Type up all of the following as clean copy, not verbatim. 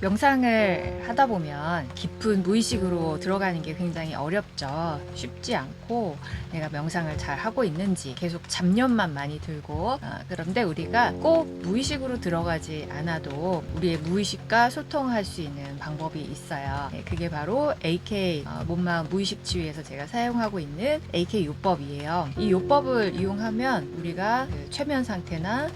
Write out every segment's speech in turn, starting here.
명상을 하다 보면 깊은 무의식으로 들어가는 게 굉장히 어렵죠. 쉽지 않고 내가 명상을 잘 하고 있는지 계속 잡념만 많이 들고 그런데 우리가 꼭 무의식으로 들어가지 않아도 우리의 무의식과 소통할 수 있는 방법이 있어요. 네, 그게 바로 AK 몸마음 무의식 치유에서 제가 사용하고 있는 AK 요법이에요. 이 요법을 이용하면 우리가 그 최면 상태나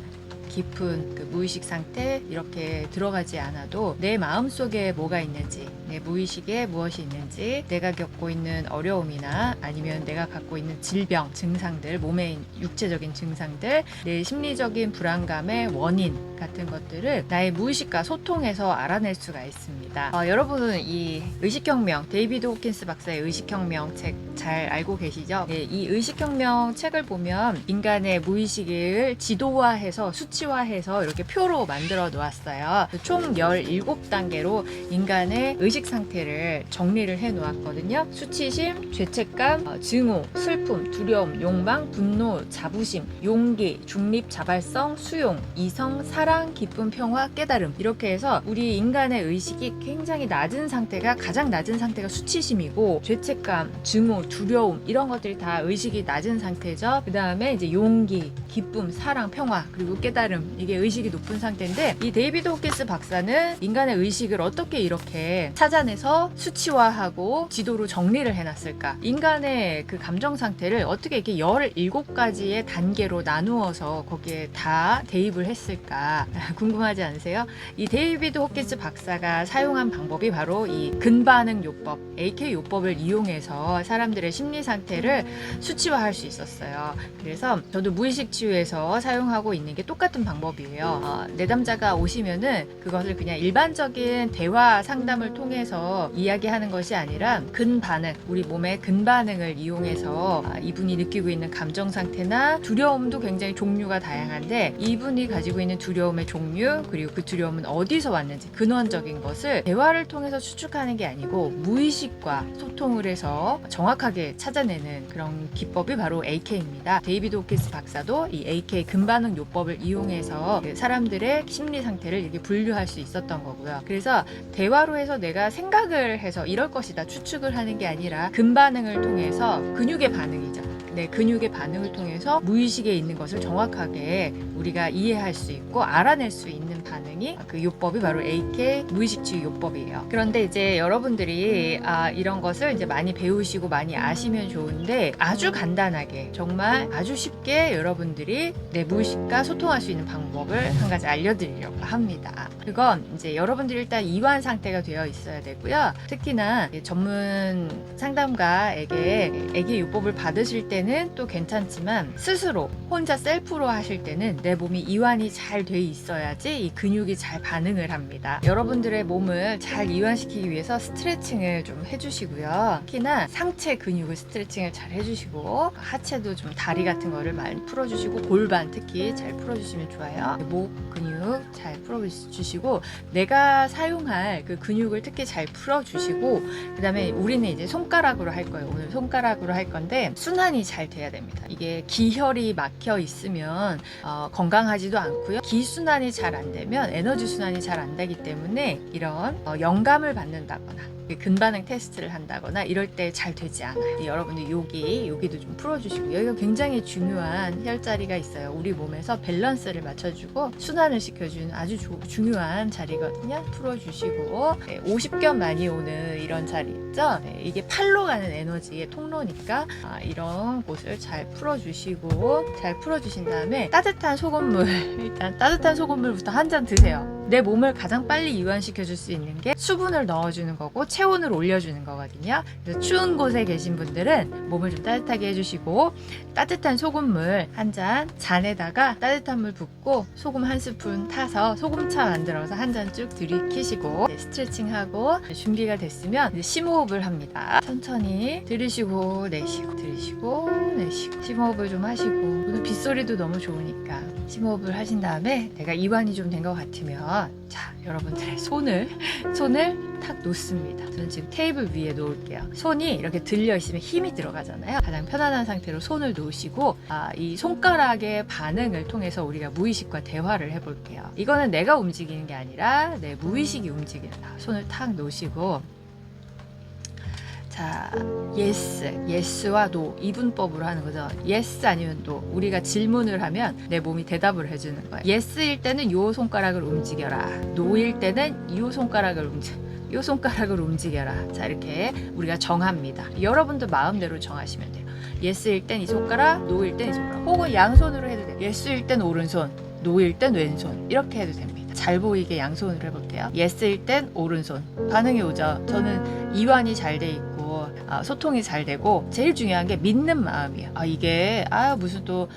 깊은 그 무의식 상태 이렇게 들어가지 않아도 내 마음속에 뭐가 있는지, 내 무의식에 무엇이 있는지, 내가 겪고 있는 어려움이나 아니면 내가 갖고 있는 질병, 증상들, 몸의 육체적인 증상들, 내 심리적인 불안감의 원인 같은 것들을 나의 무의식과 소통해서 알아낼 수가 있습니다. 여러분은 이 의식혁명, 데이비드 호킨스 박사의 의식혁명 책 잘 알고 계시죠? 네, 이 의식혁명 책을 보면 인간의 무의식을 지도화해서 수치화해서 이렇게 표로 만들어 놓았어요. 총 17단계로 인간의 의식 상태를 정리를 해 놓았거든요. 수치심, 죄책감, 증오, 슬픔, 두려움, 욕망, 분노, 자부심, 용기, 중립, 자발성, 수용, 이성, 사랑, 기쁨, 평화, 깨달음 이렇게 해서 우리 인간의 의식이 굉장히 낮은 상태가 가장 낮은 상태가 수치심이고 죄책감, 증오, 두려움 이런 것들이 다 의식이 낮은 상태죠. 그 다음에 이제 용기, 기쁨, 사랑, 평화 그리고 깨달음 이게 의식이 높은 상태인데 이 데이비드 호킨스 박사는 인간의 의식을 어떻게 이렇게 찾아내서 수치화하고 지도로 정리를 해놨을까? 인간의 그 감정 상태를 어떻게 이렇게 17가지의 단계로 나누어서 거기에 다 대입을 했을까? 궁금하지 않으세요? 이 데이비드 호킨스 박사가 사용한 방법이 바로 이 근반응 요법, AK 요법을 이용해서 사람들의 심리 상태를 수치화할 수 있었어요. 그래서 저도 무의식 치유에서 사용하고 있는 게 똑같은 방법이에요. 내담자가 오시면은 그것을 그냥 일반적인 대화 상담을 통해서 이야기하는 것이 아니라 근반응, 우리 몸의 근반응을 이용해서 이분이 느끼고 있는 감정 상태나 두려움도 굉장히 종류가 다양한데 이분이 가지고 있는 두려움의 종류 그리고 그 두려움은 어디서 왔는지 근원적인 것을 대화를 통해서 추측하는 게 아니고 무의식과 소통을 해서 정확하게 찾아내는 그런 기법이 바로 AK입니다. 데이비드 호킨스 박사도 이 AK 근반응 요법을 이용해서 사람들의 심리 상태를 이렇게 분류할 수 있었던 거고요. 그래서 대화로 해서 내가 생각을 해서 이럴 것이다 추측을 하는 게 아니라 근반응을 통해서 근육의 반응이죠. 네, 근육의 반응을 통해서 무의식에 있는 것을 정확하게 우리가 이해할 수 있고 알아낼 수 있는 반응이 그 요법이 바로 AK 무의식 치유 요법이에요. 그런데 이제 여러분들이 이런 것을 이제 많이 배우시고 많이 아시면 좋은데 아주 간단하게 정말 아주 쉽게 여러분들이 내 무의식과 소통할 수 있는 방법을 한 가지 알려드리려고 합니다. 그건 이제 여러분들이 일단 이완 상태가 되어 있어야 되고요. 특히나 전문 상담가에게 AK 요법을 받으실 때는 또 괜찮지만 스스로 혼자 셀프로 하실 때는 내 몸이 이완이 잘 돼 있어야지 이 근육이 잘 반응을 합니다. 여러분들의 몸을 잘 이완시키기 위해서 스트레칭을 좀 해주시고요. 특히나 상체 근육을 스트레칭을 잘 해주시고 하체도 좀 다리 같은 거를 많이 풀어주시고 골반 특히 잘 풀어주시면 좋아요. 목 근육 잘 풀어주시고 내가 사용할 그 근육을 특히 잘 풀어주시고 그 다음에 우리는 이제 손가락으로 할 거예요. 오늘 손가락으로 할 건데 순환이 잘 돼야 됩니다. 이게 기혈이 막혀 있으면 건강하지도 않고요. 기순환이 잘 안 되면 에너지 순환이 잘 안 되기 때문에 이런 영감을 받는다거나 근반응 테스트를 한다거나 이럴 때 잘 되지 않아요. 여러분들 여기도 좀 풀어주시고 여기가 굉장히 중요한 혈자리가 있어요. 우리 몸에서 밸런스를 맞춰주고 순환을 시켜주는 아주 중요한 자리거든요. 풀어주시고 50겹 많이 오는 이런 자리 있죠. 이게 팔로 가는 에너지의 통로니까 이런 곳을 잘 풀어주시고 잘 풀어주신 다음에 따뜻한 소금물 일단 따뜻한 소금물부터 한 잔 드세요. 내 몸을 가장 빨리 이완시켜 줄 수 있는 게 수분을 넣어주는 거고 체온을 올려주는 거거든요. 그래서 추운 곳에 계신 분들은 몸을 좀 따뜻하게 해주시고 따뜻한 소금물 한 잔에다가 따뜻한 물 붓고 소금 한 스푼 타서 소금차 만들어서 한 잔 쭉 들이키시고 스트레칭하고 준비가 됐으면 심호흡을 합니다. 천천히 들이쉬고 내쉬고 들이쉬고 내쉬고 심호흡을 좀 하시고 오늘 빗소리도 너무 좋으니까 심호흡을 하신 다음에 내가 이완이 좀 된 것 같으면 자 여러분들의 손을 탁 놓습니다. 저는 지금 테이블 위에 놓을게요. 손이 이렇게 들려 있으면 힘이 들어가잖아요. 가장 편안한 상태로 손을 놓으시고 이 손가락의 반응을 통해서 우리가 무의식과 대화를 해볼게요. 이거는 내가 움직이는 게 아니라 내 무의식이 움직인다. 손을 탁 놓으시고 자, yes와 no 이분법으로 하는 거죠. yes 아니면 no. 우리가 질문을 하면 내 몸이 대답을 해주는 거예요. yes일 때는 요 손가락을 움직여라. no일 때는 요 손가락을 움직여라. 자, 이렇게 우리가 정합니다. 여러분도 마음대로 정하시면 돼요. yes일 땐 이 손가락, no일 땐 이 손가락. 혹은 양손으로 해도 돼요. yes일 땐 오른손, no일 땐 왼손. 이렇게 해도 됩니다. 잘 보이게 양손으로 해볼게요. yes일 땐 오른손. 반응이 오죠. 저는 이완이 잘 돼 있고 소통이 잘 되고 제일 중요한 게 믿는 마음이에요. 이게 무슨 또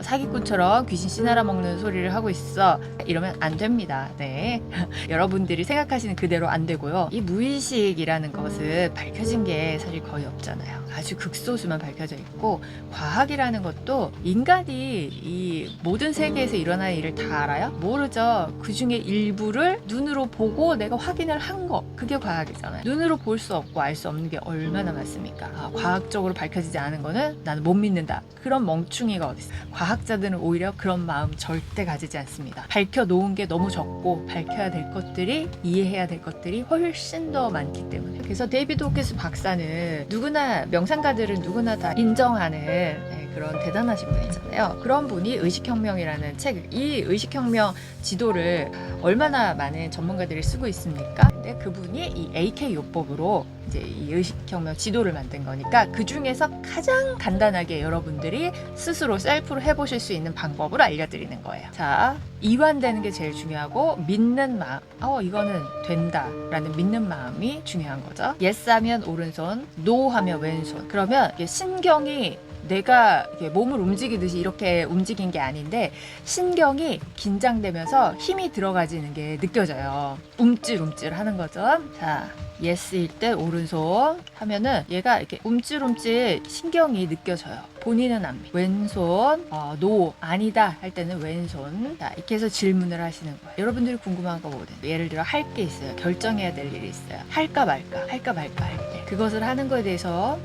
사기꾼처럼 귀신 씨나라 먹는 소리를 하고 있어 이러면 안 됩니다. 네. 여러분들이 생각하시는 그대로 안 되고요. 이 무의식이라는 것은 밝혀진 게 사실 거의 없잖아요. 아주 극소수만 밝혀져 있고 과학이라는 것도 인간이 이 모든 세계에서 일어나는 일을 다 알아요? 모르죠. 그 중에 일부를 눈으로 보고 내가 확인을 한 거, 그게 과학이잖아요. 눈으로 볼 수 없고 알 수 없는 게 얼마나 많습니까? 과학적으로 밝혀지지 않은 거는 나는 못 믿는다. 그런 멍충이가 어딨어. 과학자들은 오히려 그런 마음 절대 가지지 않습니다. 밝혀놓은 게 너무 적고 밝혀야 될 것들이, 이해해야 될 것들이 훨씬 더 많기 때문에. 그래서 데이비드 호키스 박사는 누구나, 명상가들은 누구나 다 인정하는 그런 대단하신 분이잖아요. 그런 분이 의식혁명이라는 책, 이 의식혁명 지도를 얼마나 많은 전문가들이 쓰고 있습니까? 근데 그분이 이 AK 요법으로 이제 이 의식혁명 지도를 만든 거니까 그 중에서 가장 간단하게 여러분들이 스스로 셀프로 해보실 수 있는 방법을 알려드리는 거예요. 자, 이완되는 게 제일 중요하고 믿는 마음, 이거는 된다라는 믿는 마음이 중요한 거죠. yes 하면 오른손, no 하면 왼손. 그러면 신경이 내가 몸을 움직이듯이 이렇게 움직인 게 아닌데 신경이 긴장되면서 힘이 들어가지는 게 느껴져요. 움찔움찔 하는 거죠. 자, yes일 때 오른손 하면은 얘가 이렇게 움찔움찔 신경이 느껴져요. 본인은 안 믿고. 왼손, no, 아니다 할 때는 왼손. 자, 이렇게 해서 질문을 하시는 거예요. 여러분들이 궁금한 거 뭐든 예를 들어 할 게 있어요. 결정해야 될 일이 있어요. 할까 말까 할 때 그것을 하는 거에 대해서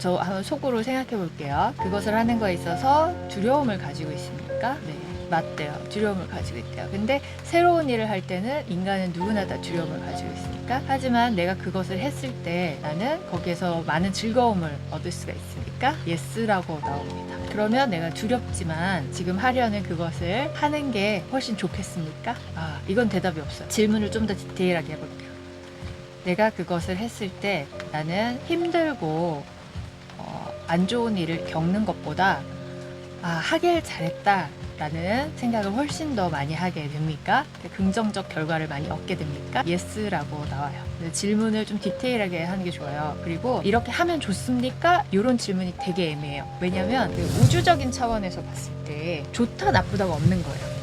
저 한번 속으로 생각해 볼게요. 그것을 하는 거에 있어서 두려움을 가지고 있습니까? 네, 맞대요. 두려움을 가지고 있대요. 근데 새로운 일을 할 때는 인간은 누구나 다 두려움을 가지고 있으니까. 하지만 내가 그것을 했을 때 나는 거기에서 많은 즐거움을 얻을 수가 있으니까 yes라고 나옵니다. 그러면 내가 두렵지만 지금 하려는 그것을 하는 게 훨씬 좋겠습니까? 이건 대답이 없어요. 질문을 좀 더 디테일하게 해볼게요. 내가 그것을 했을 때 나는 힘들고 안 좋은 일을 겪는 것보다 하길 잘했다 라는 생각을 훨씬 더 많이 하게 됩니까? 긍정적 결과를 많이 얻게 됩니까? yes라고 나와요. 질문을 좀 디테일하게 하는 게 좋아요. 그리고 이렇게 하면 좋습니까? 이런 질문이 되게 애매해요. 왜냐면 우주적인 차원에서 봤을 때 좋다 나쁘다가 없는 거예요.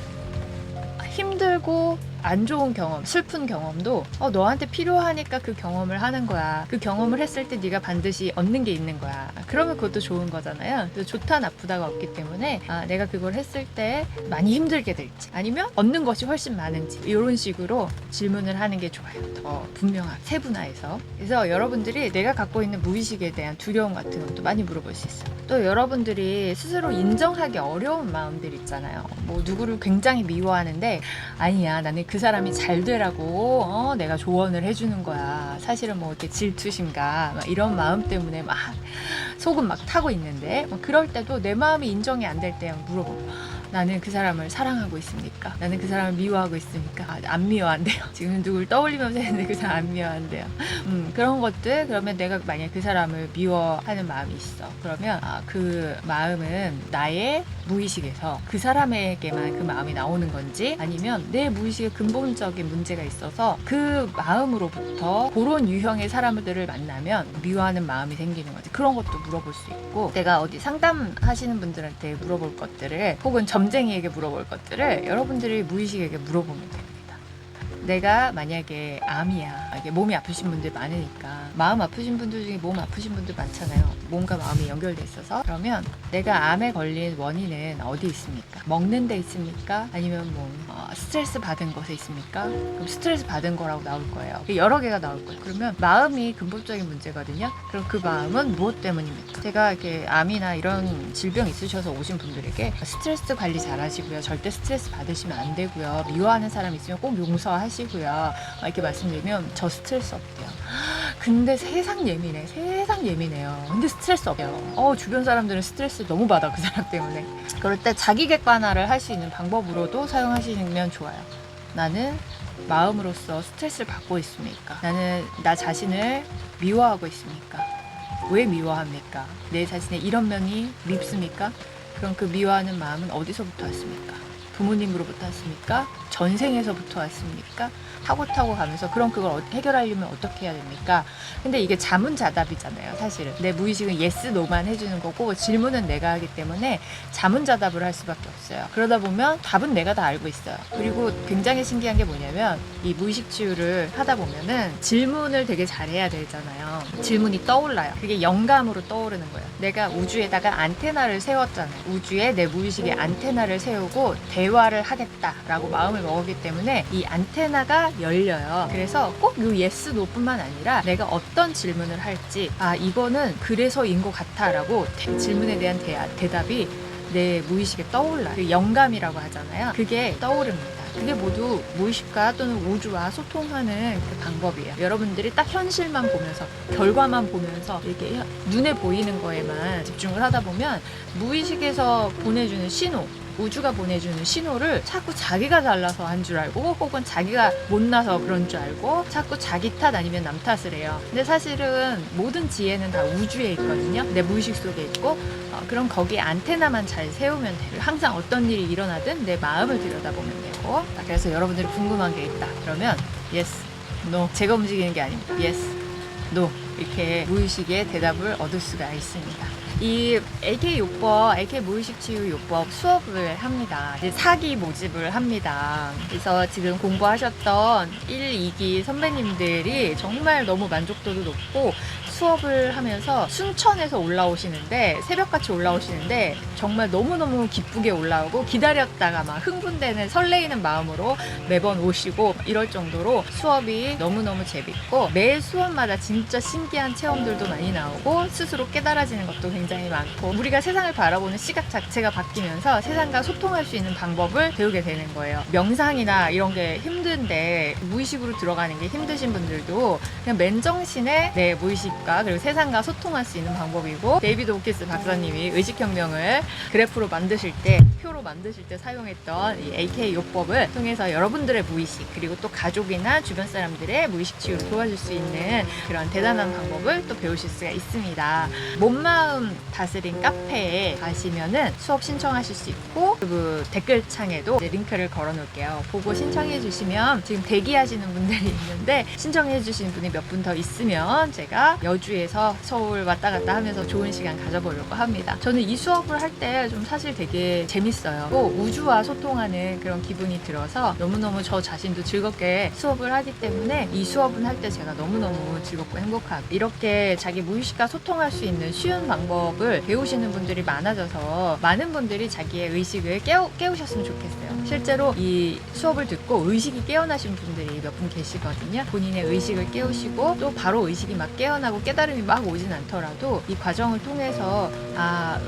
힘들고 안 좋은 경험, 슬픈 경험도 너한테 필요하니까 그 경험을 하는 거야. 그 경험을 했을 때 네가 반드시 얻는 게 있는 거야. 그러면 그것도 좋은 거잖아요. 좋다 나쁘다가 없기 때문에 내가 그걸 했을 때 많이 힘들게 될지 아니면 얻는 것이 훨씬 많은지 이런 식으로 질문을 하는 게 좋아요. 더 분명하게 세분화해서. 그래서 여러분들이 내가 갖고 있는 무의식에 대한 두려움 같은 것도 많이 물어볼 수 있어요. 또 여러분들이 스스로 인정하기 어려운 마음들 있잖아요. 뭐 누구를 굉장히 미워하는데 아니야 나는 그 사람이 잘 되라고 내가 조언을 해주는 거야. 사실은 뭐 이렇게 질투심과 이런 마음 때문에 막 속은 막 타고 있는데 그럴 때도 내 마음이 인정이 안 될 때 물어보고 나는 그 사람을 사랑하고 있습니까? 나는 그 사람을 미워하고 있습니까? 안 미워한대요. 지금 누굴 떠올리면서 했는데 그 사람 안 미워한대요. 그런 것들 그러면 내가 만약 그 사람을 미워하는 마음이 있어. 그러면 그 마음은 나의 무의식에서 그 사람에게만 그 마음이 나오는 건지 아니면 내 무의식에 근본적인 문제가 있어서 그 마음으로부터 그런 유형의 사람들을 만나면 미워하는 마음이 생기는 거지. 그런 것도 물어볼 수 있고 내가 어디 상담하시는 분들한테 물어볼 것들을 혹은 점쟁이에게 물어볼 것들을 여러분들이 무의식에게 물어보면 됩니다. 내가 만약에 암이야. 이게 몸이 아프신 분들 많으니까 마음 아프신 분들 중에 몸 아프신 분들 많잖아요. 몸과 마음이 연결돼 있어서. 그러면 내가 암에 걸린 원인은 어디 있습니까? 먹는 데 있습니까? 아니면 뭐 스트레스 받은 것에 있습니까? 그럼 스트레스 받은 거라고 나올 거예요. 여러 개가 나올 거예요. 그러면 마음이 근본적인 문제거든요. 그럼 그 마음은 무엇 때문입니까? 제가 이렇게 암이나 이런 질병 있으셔서 오신 분들에게 스트레스 관리 잘 하시고요. 절대 스트레스 받으시면 안 되고요. 미워하는 사람 있으면 꼭 용서하시고요. 이렇게 말씀드리면 저 스트레스 없대요. 근데 세상 예민해요. 근데 스트레스 없대요. 주변 사람들은 스트레스 너무 받아, 그 사람 때문에. 그럴 때 자기 객관화를 할 수 있는 방법으로도 사용하시면 좋아요. 나는 마음으로서 스트레스를 받고 있습니까? 나는 나 자신을 미워하고 있습니까? 왜 미워합니까? 내 자신의 이런 면이 밉습니까? 그럼 그 미워하는 마음은 어디서부터 왔습니까? 부모님으로부터 왔습니까? 전생에서부터 왔습니까? 타고 가면서 그럼 그걸 해결하려면 어떻게 해야 됩니까? 근데 이게 자문자답이잖아요, 사실은. 내 무의식은 예스, 노만 해주는 거고 질문은 내가 하기 때문에 자문자답을 할 수밖에 없어요. 그러다 보면 답은 내가 다 알고 있어요. 그리고 굉장히 신기한 게 뭐냐면 이 무의식 치유를 하다 보면은 질문을 되게 잘해야 되잖아요. 질문이 떠올라요. 그게 영감으로 떠오르는 거예요. 내가 우주에다가 안테나를 세웠잖아요. 우주에 내 무의식의 안테나를 세우고 대화를 하겠다라고 마음을 먹었기 때문에 이 안테나가 열려요. 그래서 꼭 요 예스, 노뿐만 아니라 내가 어떤 질문을 할지 이거는 그래서인 것 같아 라고 질문에 대한 대답이 내 무의식에 떠올라요. 그 영감이라고 하잖아요. 그게 떠오릅니다. 그게 모두 무의식과 또는 우주와 소통하는 그 방법이에요. 여러분들이 딱 현실만 보면서 결과만 보면서 이렇게 눈에 보이는 거에만 집중을 하다 보면 무의식에서 보내주는 신호, 우주가 보내주는 신호를 자꾸 자기가 잘나서 한 줄 알고 혹은 자기가 못나서 그런 줄 알고 자꾸 자기 탓 아니면 남 탓을 해요. 근데 사실은 모든 지혜는 다 우주에 있거든요. 내 무의식 속에 있고 그럼 거기에 안테나만 잘 세우면 돼요. 항상 어떤 일이 일어나든 내 마음을 들여다보면 되고. 그래서 여러분들이 궁금한 게 있다. 그러면 yes, no. 제가 움직이는 게 아닙니다. yes, no. 이렇게 무의식의 대답을 얻을 수가 있습니다. 이 AK 요법, AK 무의식 치유 요법 수업을 합니다. 이제 4기 모집을 합니다. 그래서 지금 공부하셨던 1, 2기 선배님들이 정말 너무 만족도도 높고 수업을 하면서 순천에서 올라오시는데 새벽같이 올라오시는데 정말 너무너무 기쁘게 올라오고 기다렸다가 막 흥분되는 설레이는 마음으로 매번 오시고 이럴 정도로 수업이 너무너무 재밌고 매 수업마다 진짜 신기한 체험들도 많이 나오고 스스로 깨달아지는 것도 굉장히 많고 우리가 세상을 바라보는 시각 자체가 바뀌면서 세상과 소통할 수 있는 방법을 배우게 되는 거예요. 명상이나 이런 게 힘든데 무의식으로 들어가는 게 힘드신 분들도 그냥 맨정신에 내 무의식과 그리고 세상과 소통할 수 있는 방법이고 데이비드 호키스 박사님이 의식혁명을 그래프로 만드실 때 표로 만드실 때 사용했던 이 AK 요법을 통해서 여러분들의 무의식 그리고 또 가족이나 주변 사람들의 무의식 치유를 도와줄 수 있는 그런 대단한 방법을 또 배우실 수가 있습니다. 몸마음 다스린 카페에 가시면은 수업 신청하실 수 있고 그 댓글창에도 링크를 걸어 놓을게요. 보고 신청해 주시면 지금 대기하시는 분들이 있는데 신청해 주신 분이 몇 분 더 있으면 제가 여주에서 서울 왔다 갔다 하면서 좋은 시간 가져보려고 합니다. 저는 이 수업을 할 때 좀 사실 되게 재밌어요. 또 우주와 소통하는 그런 기분이 들어서 너무너무 저 자신도 즐겁게 수업을 하기 때문에 이 수업은 할 때 제가 너무너무 즐겁고 행복하고 이렇게 자기 무의식과 소통할 수 있는 쉬운 방법을 배우시는 분들이 많아져서 많은 분들이 자기의 의식을 깨우셨으면 좋겠어요. 실제로 이 수업을 듣고 의식이 깨어나신 분들이 몇 분 계시거든요. 본인의 의식을 깨우시고 또 바로 의식이 막 깨어나고 깨달음이 막 오진 않더라도 이 과정을 통해서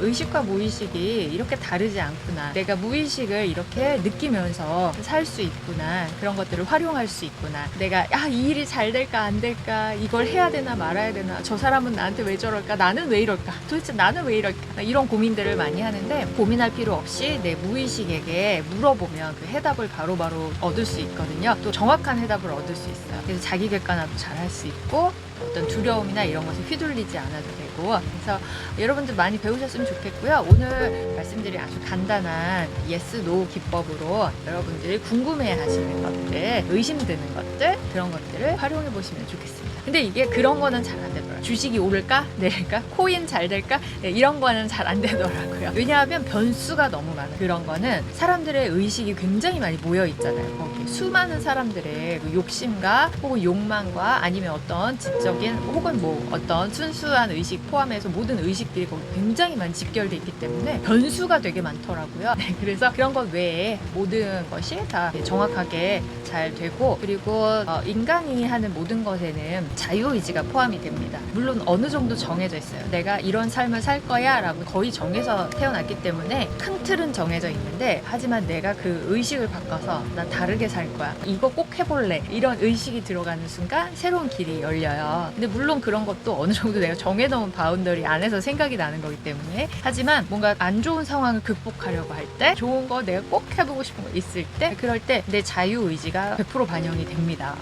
의식과 무의식이 이렇게 다르지 않구나. 내가 무의식을 이렇게 느끼면서 살 수 있구나. 그런 것들을 활용할 수 있구나. 내가 이 일이 잘 될까 안 될까 이걸 해야 되나 말아야 되나 저 사람은 나한테 왜 저럴까 나는 왜 이럴까 도대체 나는 왜 이럴까 이런 고민들을 많이 하는데 고민할 필요 없이 내 무의식에게 물어보면 그 해답을 바로바로 얻을 수 있거든요. 또 정확한 해답을 얻을 수 있어요. 그래서 자기 객관화도 잘 할 수 있고 어떤 두려움이나 이런 것에 휘둘리지 않아도 되고 그래서 여러분들 많이 배우셨으면 좋겠고요. 오늘 말씀드린 아주 간단한 예스, 노 기법으로 여러분들이 궁금해 하시는 것들, 의심되는 것들 그런 것들을 활용해 보시면 좋겠습니다. 근데 이게 그런 거는 잘 안 되더라고요. 주식이 오를까? 내릴까? 코인 잘 될까? 이런 거는 잘 안 되더라고요. 왜냐하면 변수가 너무 많아요. 그런 거는 사람들의 의식이 굉장히 많이 모여 있잖아요. 거기. 수많은 사람들의 그 욕심과 혹은 욕망과 아니면 어떤 지적인 혹은 뭐 어떤 순수한 의식 포함해서 모든 의식들이 거기 굉장히 많이 직결돼 있기 때문에 변수가 되게 많더라고요. 네, 그래서 그런 것 외에 모든 것이 다 정확하게 잘 되고, 그리고 인간이 하는 모든 것에는 자유의지가 포함이 됩니다. 물론 어느 정도 정해져 있어요. 내가 이런 삶을 살 거야 라고 거의 정해서 태어났기 때문에 큰 틀은 정해져 있는데, 하지만 내가 그 의식을 바꿔서 나 다르게 살 거야, 이거 꼭 해볼래, 이런 의식이 들어가는 순간 새로운 길이 열려요. 근데 물론 그런 것도 어느 정도 내가 정해놓은 바운더리 안에서 생각이 나는 거기 때문에, 하지만 뭔가 안 좋은 상황을 극복하려고 할 때, 좋은 거 내가 꼭 해보고 싶은 거 있을 때, 그럴 때 내 자유의지가 100% 반영이 됩니다.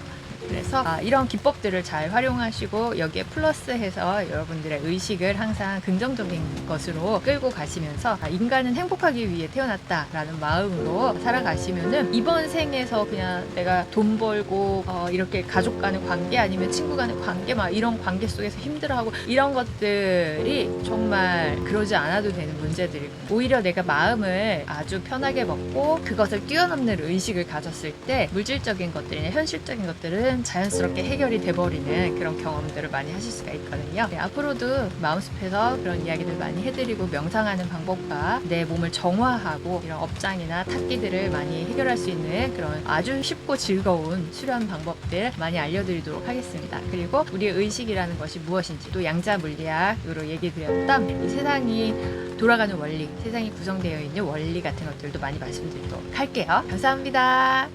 그래서 이런 기법들을 잘 활용하시고 여기에 플러스해서 여러분들의 의식을 항상 긍정적인 것으로 끌고 가시면서 인간은 행복하기 위해 태어났다라는 마음으로 살아가시면은 이번 생에서 그냥 내가 돈 벌고 이렇게 가족 간의 관계 아니면 친구 간의 관계 막 이런 관계 속에서 힘들어하고 이런 것들이 정말 그러지 않아도 되는 문제들이고, 오히려 내가 마음을 아주 편하게 먹고 그것을 뛰어넘는 의식을 가졌을 때 물질적인 것들이나 현실적인 것들은 자연스럽게 해결이 돼버리는 그런 경험들을 많이 하실 수가 있거든요. 네, 앞으로도 마음숲에서 그런 이야기들 많이 해드리고, 명상하는 방법과 내 몸을 정화하고 이런 업장이나 탁기들을 많이 해결할 수 있는 그런 아주 쉽고 즐거운 수련 방법들 많이 알려드리도록 하겠습니다. 그리고 우리의 의식이라는 것이 무엇인지, 또 양자 물리학으로 얘기 드렸던 이 세상이 돌아가는 원리, 세상이 구성되어 있는 원리 같은 것들도 많이 말씀드리도록 할게요. 감사합니다.